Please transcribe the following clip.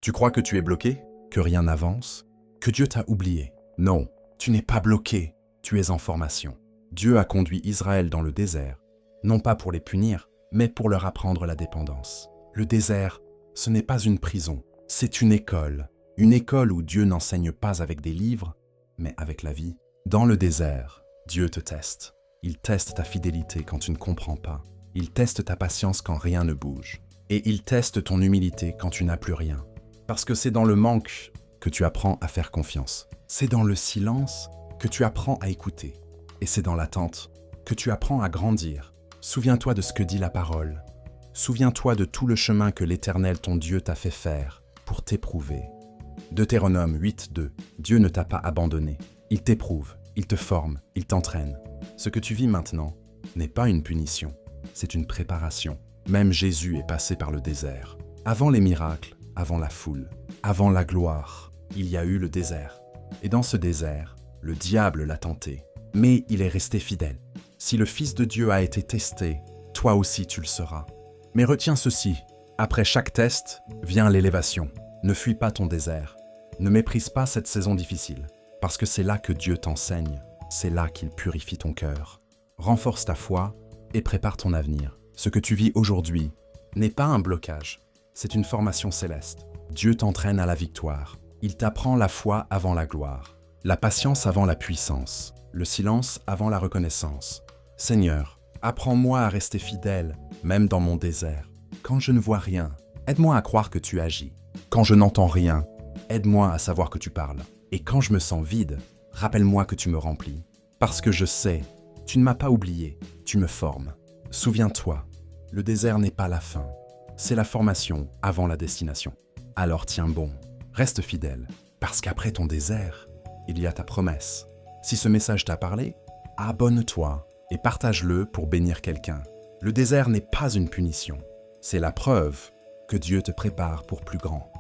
Tu crois que tu es bloqué? Que rien n'avance? Que Dieu t'a oublié? Non, tu n'es pas bloqué, tu es en formation. Dieu a conduit Israël dans le désert, non pas pour les punir, mais pour leur apprendre la dépendance. Le désert, ce n'est pas une prison, c'est une école où Dieu n'enseigne pas avec des livres, mais avec la vie. Dans le désert, Dieu te teste. Il teste ta fidélité quand tu ne comprends pas. Il teste ta patience quand rien ne bouge. Et il teste ton humilité quand tu n'as plus rien. Parce que c'est dans le manque que tu apprends à faire confiance. C'est dans le silence que tu apprends à écouter. Et c'est dans l'attente que tu apprends à grandir. Souviens-toi de ce que dit la parole. Souviens-toi de tout le chemin que l'Éternel, ton Dieu, t'a fait faire pour t'éprouver. Deutéronome 8:2. Dieu ne t'a pas abandonné. Il t'éprouve, il te forme, il t'entraîne. Ce que tu vis maintenant n'est pas une punition, c'est une préparation. Même Jésus est passé par le désert. Avant les miracles, avant la foule, avant la gloire, il y a eu le désert. Et dans ce désert, le diable l'a tenté. Mais il est resté fidèle. Si le Fils de Dieu a été testé, toi aussi tu le seras. Mais retiens ceci, après chaque test, vient l'élévation. Ne fuis pas ton désert. Ne méprise pas cette saison difficile, parce que c'est là que Dieu t'enseigne. C'est là qu'il purifie ton cœur. Renforce ta foi et prépare ton avenir. Ce que tu vis aujourd'hui n'est pas un blocage, c'est une formation céleste. Dieu t'entraîne à la victoire. Il t'apprend la foi avant la gloire, la patience avant la puissance, le silence avant la reconnaissance. Seigneur, apprends-moi à rester fidèle, même dans mon désert. Quand je ne vois rien, aide-moi à croire que tu agis. Quand je n'entends rien, aide-moi à savoir que tu parles. Et quand je me sens vide, rappelle-moi que tu me remplis. Parce que je sais, tu ne m'as pas oublié, tu me formes. Souviens-toi, le désert n'est pas la fin, c'est la formation avant la destination. Alors tiens bon, reste fidèle, parce qu'après ton désert, il y a ta promesse. Si ce message t'a parlé, abonne-toi et partage-le pour bénir quelqu'un. Le désert n'est pas une punition, c'est la preuve que Dieu te prépare pour plus grand.